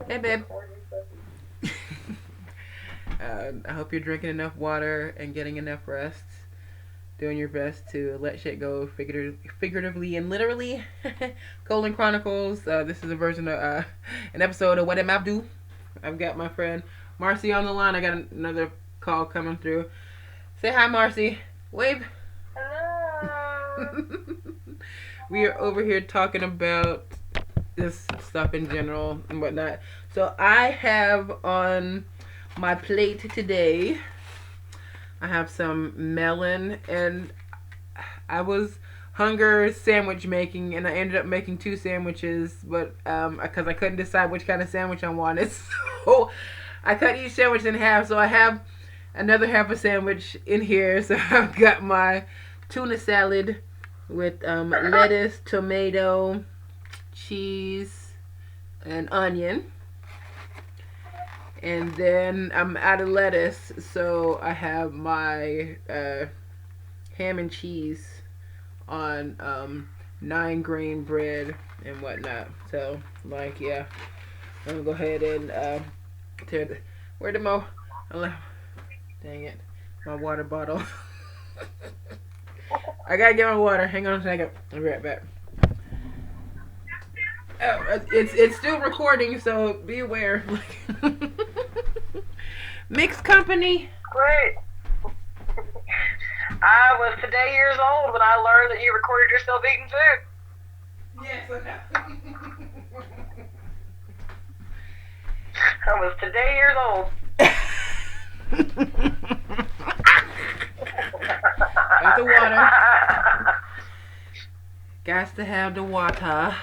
Hey, babe. I hope you're drinking enough water and getting enough rest. Doing your best to let shit go figuratively and literally. Colon Chronicles. This is a version of an episode of What Dat Mouf Do. I've got my friend Marcy on the line. I got another call coming through. Say hi, Marcy. Wave. Hello. We are over here talking about this stuff in general and whatnot. So I have on my plate today, I have some melon, and I was hunger sandwich making, and I ended up making two sandwiches, but because I couldn't decide which kind of sandwich I wanted, so I cut each sandwich in half. So I have another half a sandwich in here. So I've got my tuna salad with lettuce, tomato, cheese, and onion. And then I'm out of lettuce, so I have my ham and cheese on 9 grain bread and whatnot. So, like, yeah, I'm gonna go ahead and tear the. Where the mo? Dang it, my water bottle. I gotta get my water. Hang on a second. I'll be right back. It's still recording, so be aware. Mixed company. Great. I was today years old when I learned that you recorded yourself eating food. Yes, I know. I was today years old. Got the water. Got to have the water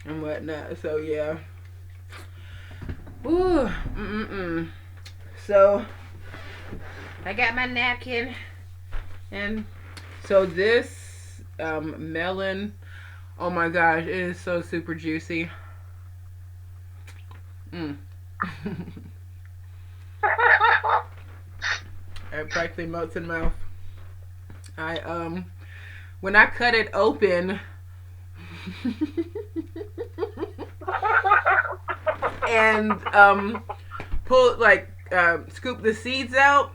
and whatnot. So yeah. Ooh. So I got my napkin, and so this melon. Oh my gosh, it is so super juicy. It practically melts in mouth. I when I cut it open and pull scoop the seeds out,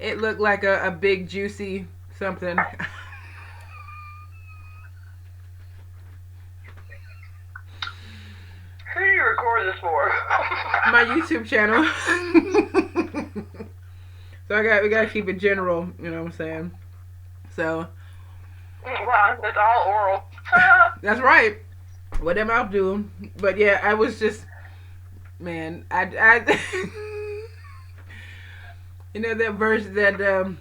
it looked like a big juicy something. Who do you record this for? My YouTube channel. So we gotta keep it general, you know what I'm saying? So Wow, it's all oral. that's right. What Dat Mouf Do. But yeah, I was just, man, I you know that verse that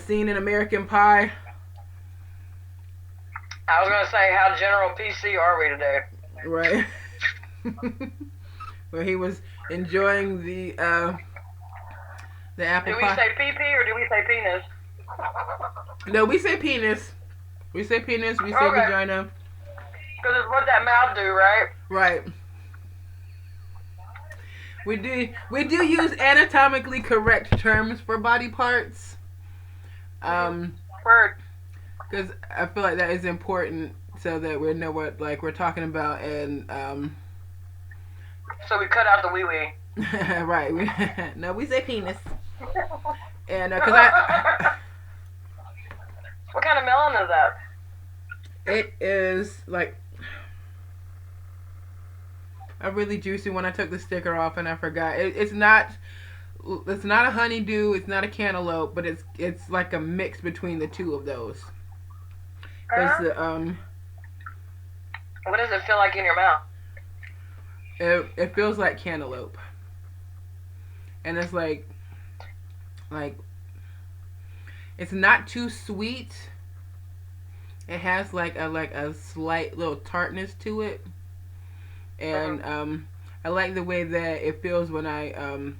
scene in American Pie. I was gonna say, how general PC are we today? Right. Where he was enjoying the apple Do we pie. say PP or do we say penis? No, we say penis. We say penis. We say Okay. vagina. Because it's what that mouth do, right? Right. We do use anatomically correct terms for body parts. Word. Because I feel like that is important so that we know what we're talking about, and So we cut out the wee wee. right. No, we say penis. And because I What kind of melon is that? it is like a really juicy one. I took the sticker off and I forgot. It's not a honeydew. It's not a cantaloupe, but it's like a mix between the two of those. It's What does it feel like in your mouth? it feels like cantaloupe, and it's like it's not too sweet. It has like a slight little tartness to it, and I like the way that it feels when I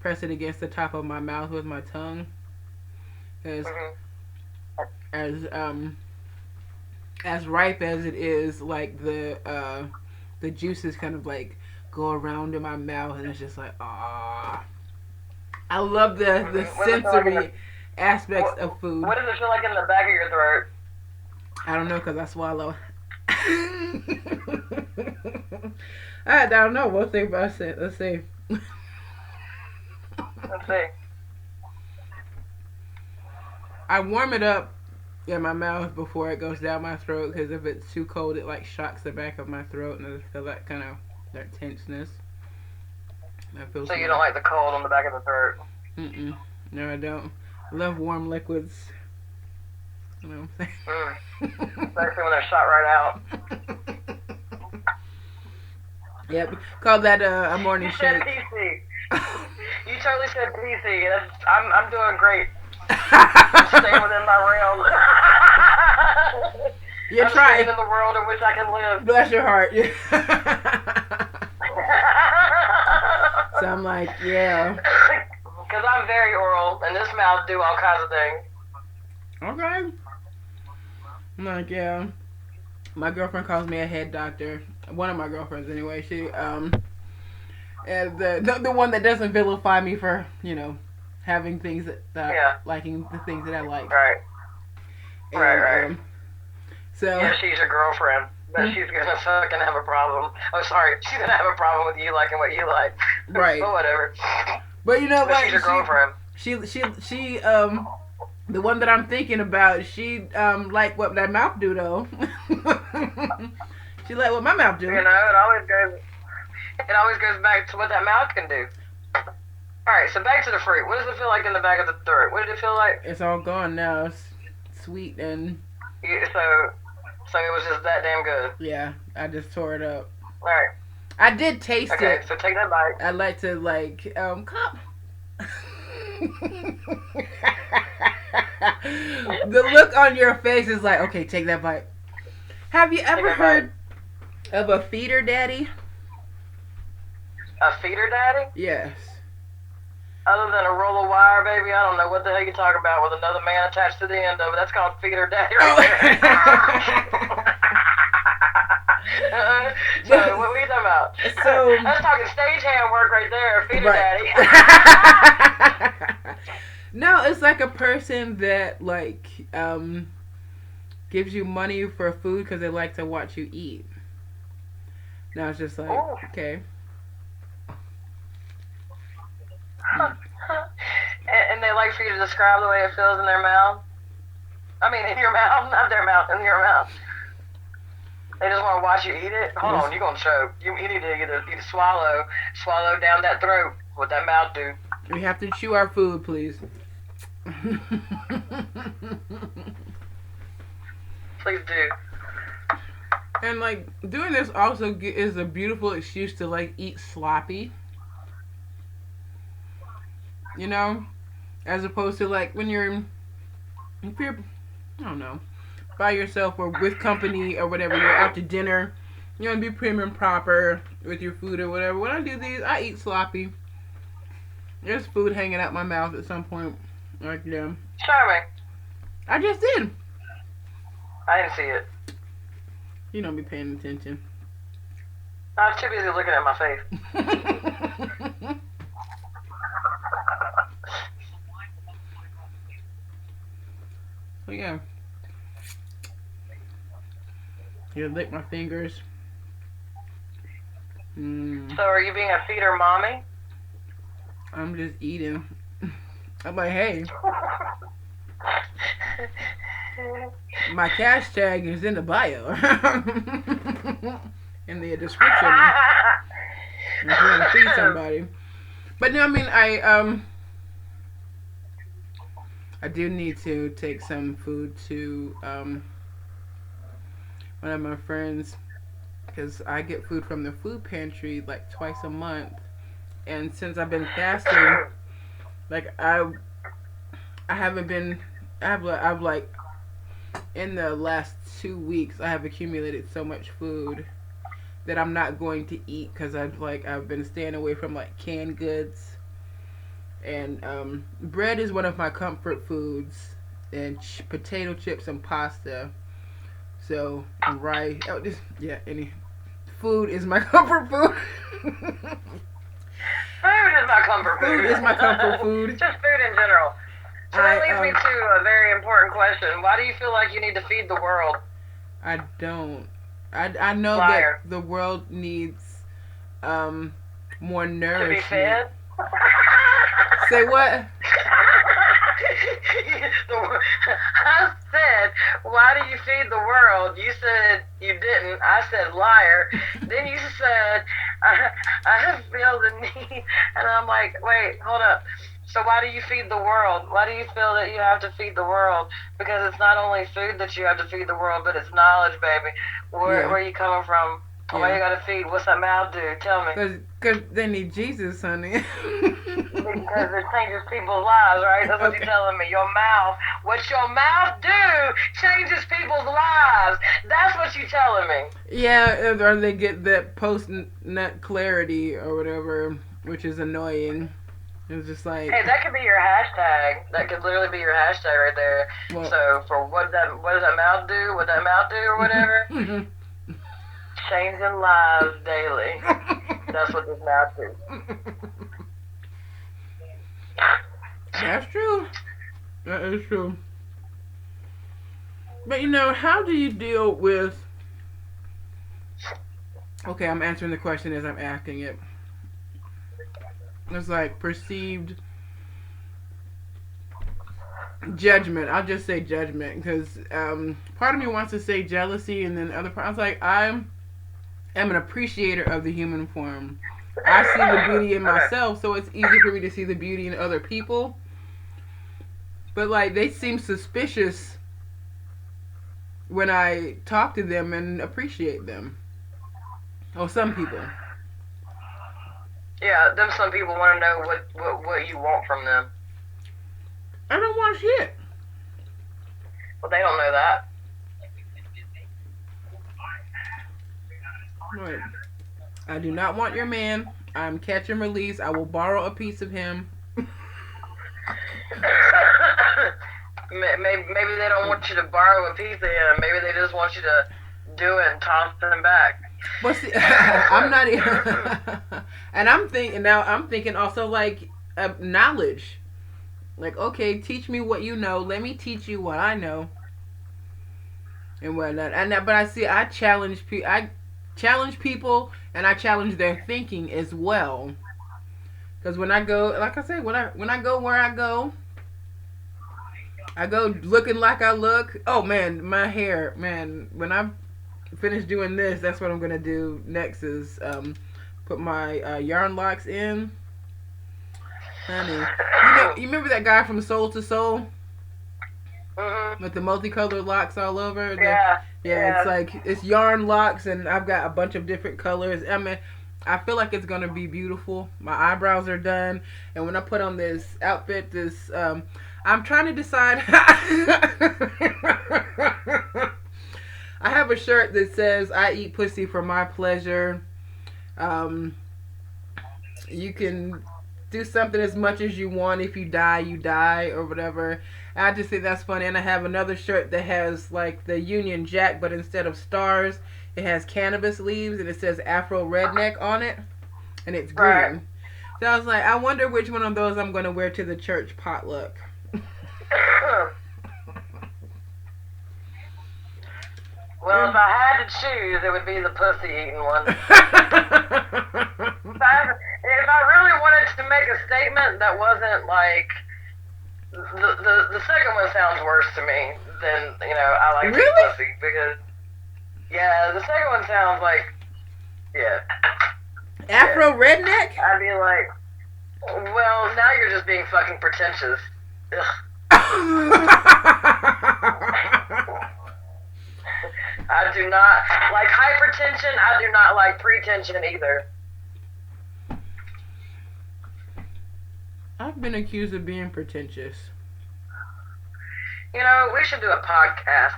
press it against the top of my mouth with my tongue. As ripe as it is, like the juices kind of like go around in my mouth, and it's just like ah. I love the sensory aspects of food. What does it feel like in the back of your throat? I don't know because I swallow. I don't know. We'll think about it. Let's see. Let's see. I warm it up in my mouth before it goes down my throat because if it's too cold, it like shocks the back of my throat and I feel that kind of that tenseness. So you don't like the cold on the back of the throat? Mm-mm. No, I don't. I love warm liquids. You know what I'm saying? Especially when they're shot right out. Yep. Call that a morning shake. You said PC. You totally said PC. I'm doing great. I'm staying within my realm. You're I'm trying. staying in the world in which I can live. Bless your heart. So I'm like, yeah. Because I'm very oral, and this mouth do all kinds of things. Okay. I'm like, yeah. My girlfriend calls me a head doctor. One of my girlfriends, anyway. She, and the one that doesn't vilify me for, having things that liking the things that I like. Right. And, right. So. Yeah, she's your girlfriend. But she's gonna fucking have a problem. Oh, sorry. She's gonna have a problem with you liking what you like. Right. But whatever. But you know what? She's your girlfriend. She, the one that I'm thinking about, she, like what that mouth do, though. She like what my mouth do. You know, it always goes back to what that mouth can do. Alright, so back to the fruit. What does it feel like in the back of the throat? What did it feel like? It's all gone now. It's sweet and... So it was just that damn good. Yeah, I just tore it up. Alright. I did taste it. Okay, so take that bite. I like to, cup. The look on your face is like, okay, take that bite. Have you ever heard of a feeder daddy? A feeder daddy? Yes. Other than a roll of wire, baby, I don't know what the hell you're talking about with another man attached to the end of it. That's called feeder daddy right there. So, what were you talking about? So, that's talking stagehand work right there, feeder daddy. No, it's like a person that, gives you money for food because they like to watch you eat. Now it's just like, okay. And they like for you to describe the way it feels in their mouth. I mean, in your mouth, not their mouth, in your mouth. They just want to watch you eat it. Hold on, you're gonna choke. You need to either swallow down that throat. What that mouth do? We have to chew our food, please. Please do. And doing this also is a beautiful excuse to eat sloppy. You know, as opposed to when if you're, I don't know, by yourself or with company or whatever, you're out to dinner, you want to be prim and proper with your food or whatever. When I do these, I eat sloppy. There's food hanging out my mouth at some point. Show me. I just did. I didn't see it. You don't be paying attention. I was too busy looking at my face. So yeah. You lick my fingers. So are you being a feeder mommy? I'm just eating. I'm like, hey. My cash tag is in the bio. In the description. If you want to feed somebody. But no, I mean, I do need to take some food to one of my friends because I get food from the food pantry twice a month, and since I've been fasting, I've in the last 2 weeks I have accumulated so much food that I'm not going to eat because I've been staying away from canned goods. And bread is one of my comfort foods, and potato chips and pasta. So rice, any food is my comfort food. Food is my comfort food. Food is my comfort food. Just food in general. So that leads me to a very important question. Why do you feel like you need to feed the world? I don't. I know that Liar. the world needs um more To be nourishment. fed? Say what? I said, why do you feed the world? You said you didn't. I said, liar. Then you said, I feel the need. And I'm like, wait, hold up. So why do you feed the world? Why do you feel that you have to feed the world? Because it's not only food that you have to feed the world, but it's knowledge, baby. Yeah, Where you coming from? Why yeah. you gotta feed? What's that mouth do? Tell me. Cause they need Jesus, honey. Because it changes people's lives, right? That's what you're Okay. telling me. Your mouth, what your mouth do, changes people's lives. That's what you're telling me. Yeah, or they get that post nut clarity or whatever, which is annoying. It's just like, Hey, that could be your hashtag. That could literally be your hashtag right there. well, So for what does that mouth do? What that mouth do or whatever? Changing lives daily. That's what this mouth do. that's true. That is true. But how do you deal with? Okay, I'm answering the question as I'm asking it. It's like perceived judgment. I'll just say judgment because part of me wants to say jealousy, and then the other part, I was like, I'm am an appreciator of the human form. I see the beauty in Okay. myself, so it's easy for me to see the beauty in other people. But like they seem suspicious when I talk to them and appreciate them. Oh, some people. Yeah, them some people want to know what you want from them. I don't want shit. Well, they don't know that. Right. I do not want your man. I'm catch and release. I will borrow a piece of him. Maybe they don't want you to borrow a piece of him. Maybe they just want you to do it and toss them back. But see, I'm not. And I'm thinking now. I'm thinking also like knowledge. Like, okay, teach me what you know. Let me teach you what I know, and whatnot. But I see, I challenge people, and I challenge their thinking as well. Because when I go, like I said, when I go where I go looking like I look. Oh man, my hair, man. When I finish doing this, that's what I'm gonna do next. Is put my yarn locks in, honey. You remember that guy from Soul to Soul Mhm. with the multicolored locks all over? Yeah. Yeah, it's Yeah. like it's yarn locks, and I've got a bunch of different colors. I mean, I feel like it's gonna be beautiful. My eyebrows are done, and when I put on this outfit, I'm trying to decide. I have a shirt that says "I eat pussy for my pleasure." Um, you can do something as much as you want. If you die, or whatever. I just think that's funny. And I have another shirt that has like the Union Jack, but instead of stars, it has cannabis leaves, and it says Afro Redneck on it, and it's Right. green. So I was like, I wonder which one of those I'm gonna wear to the church potluck. Well, if I had to choose, it would be the pussy eating one. If I really wanted to make a statement that wasn't like the second one sounds worse to me than I like to eat Really? pussy because yeah, the second one sounds like yeah, yeah. Afro Redneck? I'd be like, well, now you're just being fucking pretentious. Ugh. I do not like hypertension. I do not like pretension either. I've been accused of being pretentious. We should do a podcast.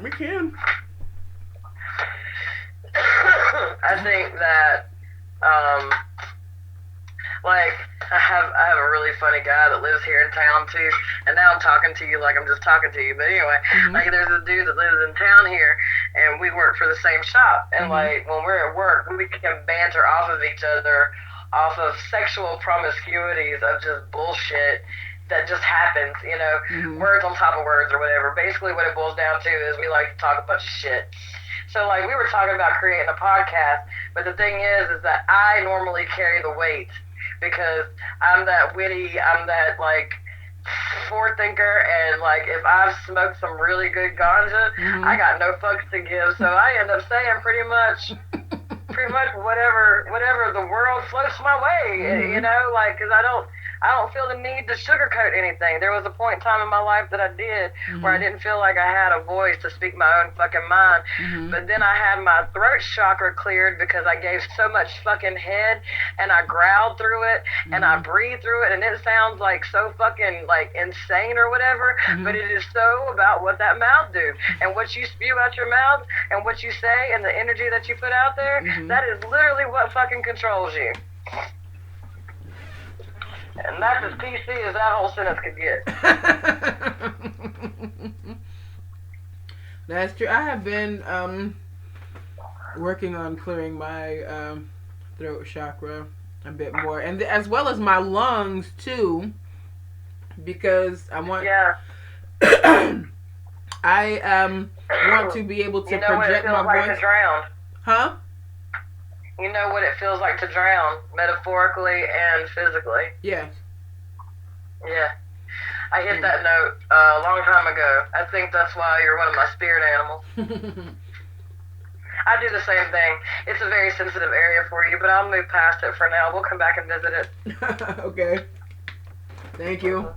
We can. I think that, like, I have a really funny guy that lives here in town too, and now I'm talking to you like I'm just talking to you. But anyway, like, there's a dude that lives in town here, and we work for the same shop, and like when we're at work, we can banter off of each other, off of sexual promiscuities of just bullshit. that just happens, you know, words on top of words or whatever. Basically, what it boils down to is we like to talk a bunch of shit. So, like, we were talking about creating a podcast, but the thing is that I normally carry the weight because I'm that witty, I'm that, like, forethinker, and, like, if I've smoked some really good ganja, I got no fucks to give, so I end up saying pretty much whatever the world floats my way, you know, like, because I don't feel the need to sugarcoat anything. There was a point in time in my life that I did where I didn't feel like I had a voice to speak my own fucking mind. But then I had my throat chakra cleared because I gave so much fucking head, and I growled through it, and I breathed through it, and it sounds like so fucking like insane or whatever, but it is so about what that mouth do, and what you spew out your mouth, and what you say, and the energy that you put out there, that is literally what fucking controls you. And that's as PC as that whole sentence could get. That's true. I have been working on clearing my throat chakra a bit more, and as well as my lungs too, because I want. Yeah. I want to be able to project my voice. To drown. Huh? You know what it feels like to drown, metaphorically and physically. Yes. Yeah. I hit that note a long time ago. I think that's why you're one of my spirit animals. I do the same thing. It's a very sensitive area for you, but I'll move past it for now. We'll come back and visit it. Okay. Thank you.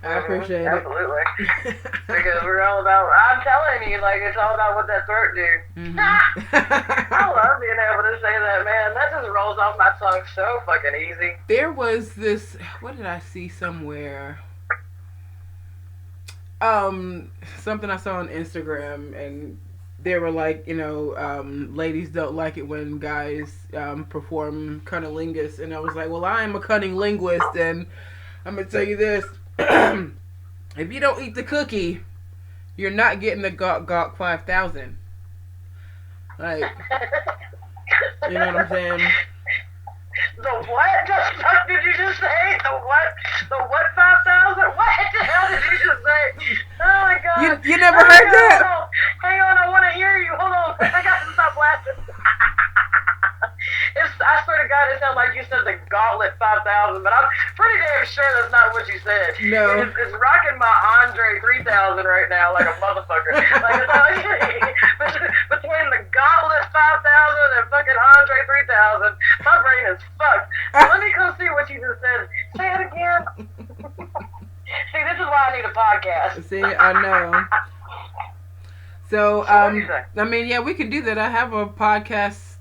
I appreciate Absolutely. Because we're all about, I'm telling you, like, it's all about what that throat do. I love being able to say that, man. That just rolls off my tongue so fucking easy. There was this, what did I see somewhere? Something I saw on Instagram, and they were like, you know, ladies don't like it when guys perform cunnilingus, and I was like, well, I am a cunning linguist, and I'm gonna tell you this. If you don't eat the cookie, you're not getting the Gawk 5000. Like, you know what I'm saying? The what? The fuck did you just say? The what? The what 5,000? What the hell did you just say? Oh my god. You never heard that? Hang on, I want to hear you. Hold on. I got to stop laughing. I swear to God, it sounds like you said the Gauntlet 5,000, but I'm pretty damn sure that's not what you said. No. It's rocking my Andre 3000 right now like a motherfucker. Like, between the Gauntlet 5,000 and fucking Andre 3000, my brain is fucked. So let me come see what you just said. Say it again. See, this is why I need a podcast. See, I know. So, I mean, yeah, we can do that. I have a podcast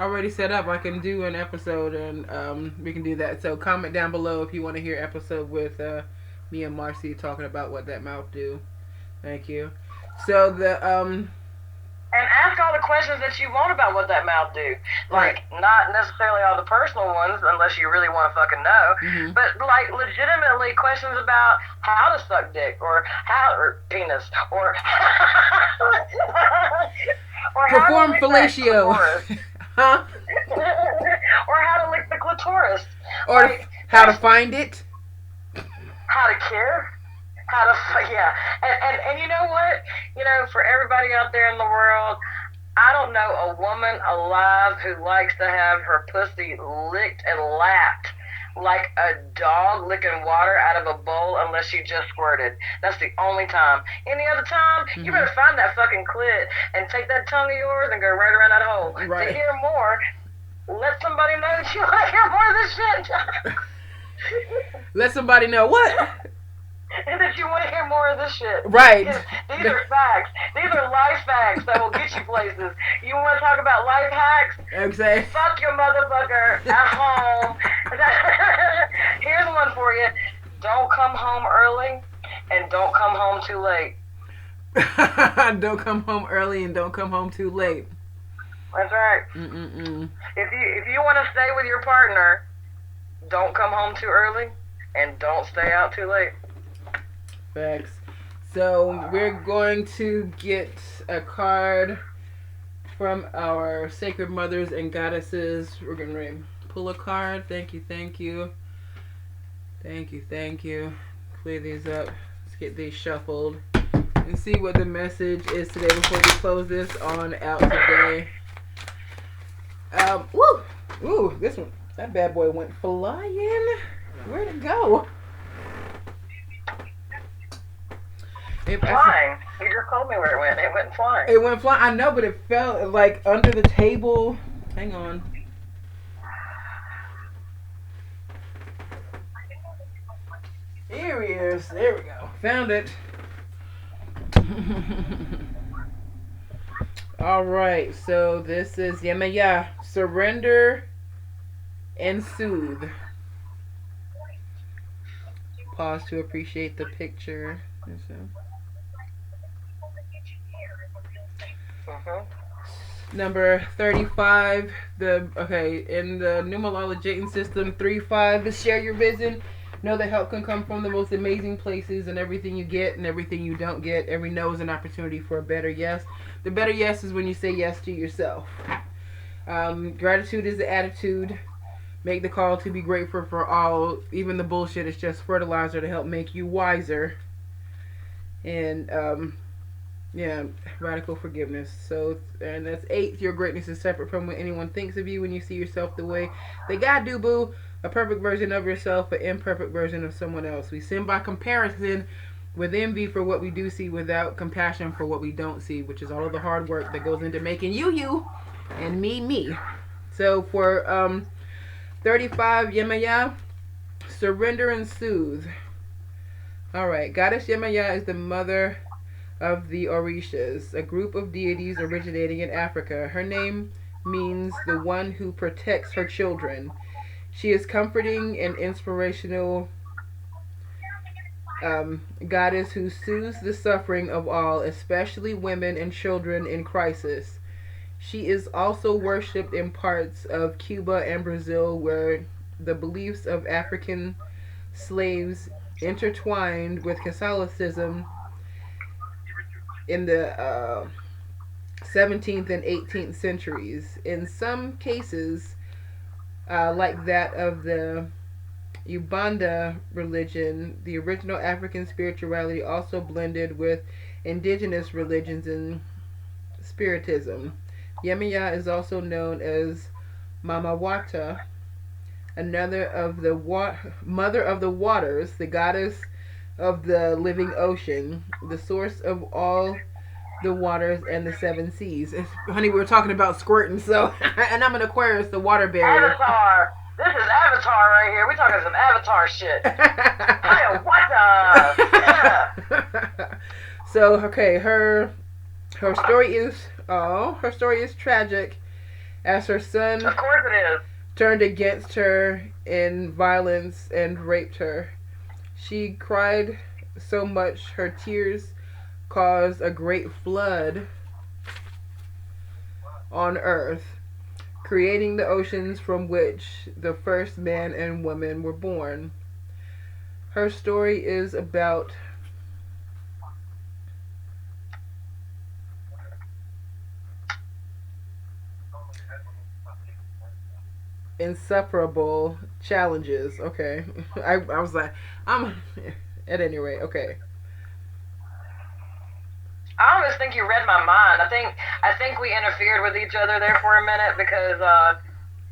already set up. I can do an episode, and we can do that. So comment down below if you want to hear an episode with me and Marcy talking about what that mouth do. Thank you. So and ask all the questions that you want about what that mouth do. Like, not necessarily all the personal ones, unless you really want to fucking know, but like legitimately questions about how to suck dick, or penis, or or perform fellatio. Huh? Or how to lick the clitoris. Or like, how to find it. How to care. How to, yeah. And you know what? You know, for everybody out there in the world, I don't know a woman alive who likes to have her pussy licked and lapped like a dog licking water out of a bowl unless she just squirted. That's the only time. Any other time, you better find that fucking clit and take that tongue of yours and go right around that hole. Right. To hear more, let somebody know that you want to hear more of this shit. Let somebody know what? And that you want to hear more of this shit. Right. These are facts. These are life facts that will get you places. You want to talk about life hacks? Okay. Fuck your motherfucker at home. Here's one for you. Don't come home early, and don't come home too late. Don't come home early and don't come home too late. That's right. If you want to stay with your partner, don't come home too early, and don't stay out too late. Facts. So we're going to get a card from our sacred mothers and goddesses. We're going to pull a card. Thank you. Thank you, thank you. Clear these up. Let's get these shuffled and see what the message is today before we close this on out today. Woo! Ooh, this one, that bad boy went flying. Where'd it go? Flying. You just told me where it went. It went flying. It went flying. I know, but it fell like under the table. Hang on. Here he is. There we go. Found it. All right. So this is Yemaya. Surrender and soothe. Pause to appreciate the picture. Number 35. In the numerology system, 3-5 is share your vision. Know that help can come from the most amazing places, and everything you get and everything you don't get. Every no is an opportunity for a better yes. The better yes is when you say yes to yourself. Gratitude is the attitude. Make the call to be grateful for all. Even the bullshit is just fertilizer to help make you wiser. And radical forgiveness. So, and that's 8. Your greatness is separate from what anyone thinks of you. When you see yourself the way they God do, boo. A perfect version of yourself, an imperfect version of someone else. We sin by comparison with envy for what we do see, without compassion for what we don't see, which is all of the hard work that goes into making you and me. So for 35, Yemaya, surrender and soothe. Alright, Goddess Yemaya is the mother of the Orishas, a group of deities originating in Africa. Her name means the one who protects her children. She is comforting and inspirational goddess who soothes the suffering of all, especially women and children in crisis. She is also worshipped in parts of Cuba and Brazil, where the beliefs of African slaves intertwined with Catholicism in the 17th and 18th centuries. In some cases, like that of the Ubanda religion, the original African spirituality also blended with indigenous religions and spiritism. Yemaya is also known as Mama Wata, another of the mother of the waters, the goddess of the living ocean, the source of all the waters and the 7 seas. Honey, we were talking about squirting, so and I'm an Aquarius, the water barrier. Avatar. This is Avatar right here. We talking some Avatar shit. What? So her story is tragic, as her son, of course it is, turned against her in violence and raped her. She cried so much her tears caused a great flood on earth, creating the oceans from which the first man and woman were born. Her story is about inseparable challenges. Okay. I was like, I'm at any rate, okay. I almost think you read my mind. I think we interfered with each other there for a minute, because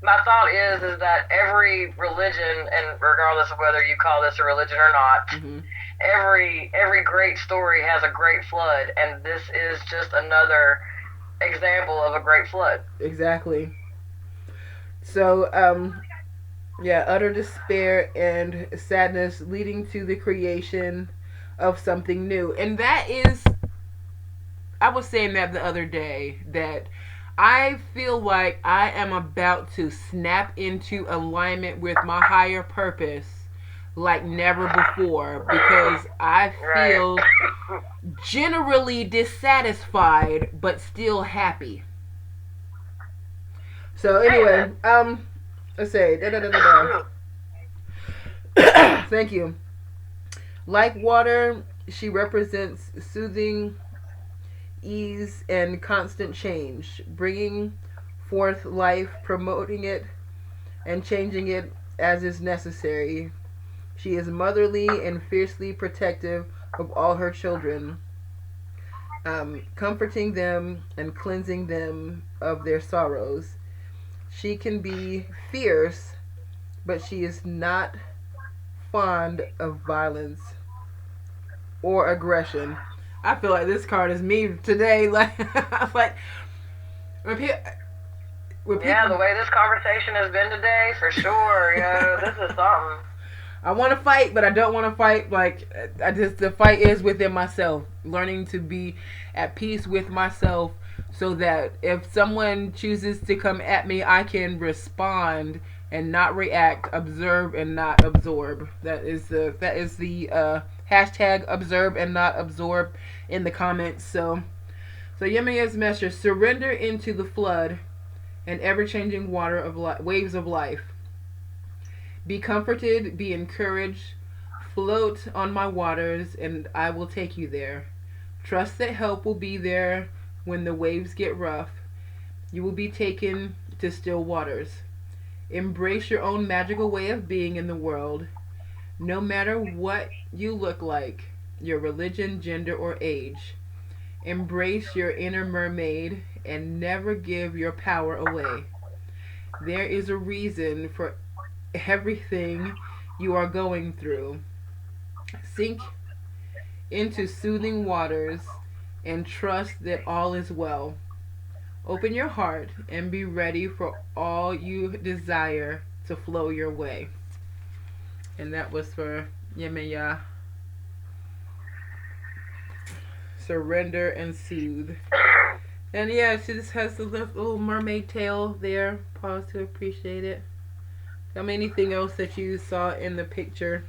my thought is that every religion, and regardless of whether you call this a religion or not, Mm-hmm. every great story has a great flood, and this is just another example of a great flood. Exactly. So, utter despair and sadness leading to the creation of something new. And that is, I was saying that the other day, that I feel like I am about to snap into alignment with my higher purpose like never before, because I feel generally dissatisfied but still happy. So anyway, let's say thank you. Like water, she represents soothing ease and constant change, bringing forth life, promoting it, and changing it as is necessary. She is motherly and fiercely protective of all her children, comforting them and cleansing them of their sorrows. She can be fierce, but she is not fond of violence or aggression. I feel like this card is me today. Like, like when Yeah, the way this conversation has been today, for sure. This is something. I want to fight, but I don't want to fight. Like, the fight is within myself. Learning to be at peace with myself, so that if someone chooses to come at me, I can respond and not react, observe and not absorb. That is the hashtag observe and not absorb in the comments. So Yemiya's message: surrender into the flood and ever-changing water of waves of life. Be comforted, be encouraged, float on my waters, and I will take you there. Trust that help will be there when the waves get rough. You will be taken to still waters. Embrace your own magical way of being in the world. No matter what you look like, your religion, gender, or age. Embrace your inner mermaid and never give your power away. There is a reason for everything you are going through. Sink into soothing waters and trust that all is well. Open your heart and be ready for all you desire to flow your way. And that was for Yemiya. Surrender and soothe. And yeah, she just has the little mermaid tail there. Pause to appreciate it. Tell me anything else that you saw in the picture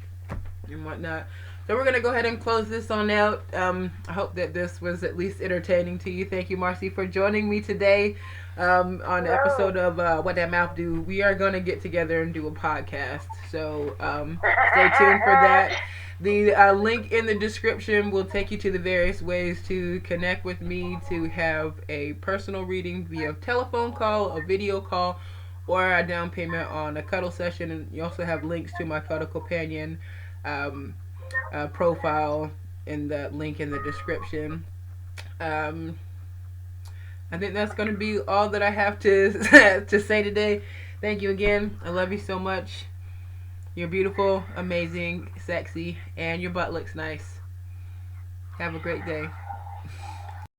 and whatnot. So we're going to go ahead and close this on out. I hope that this was at least entertaining to you. Thank you, Marcy, for joining me today on the episode of What Dat Mouf Do. We are going to get together and do a podcast. So stay tuned for that. The link in the description will take you to the various ways to connect with me, to have a personal reading via telephone call, a video call, or a down payment on a cuddle session. And you also have links to my Cuddle Companion profile in the link in the description. I think that's going to be all that I have to to say today. Thank you again. I love you so much. You're beautiful, amazing, sexy, and your butt looks nice. Have a great day.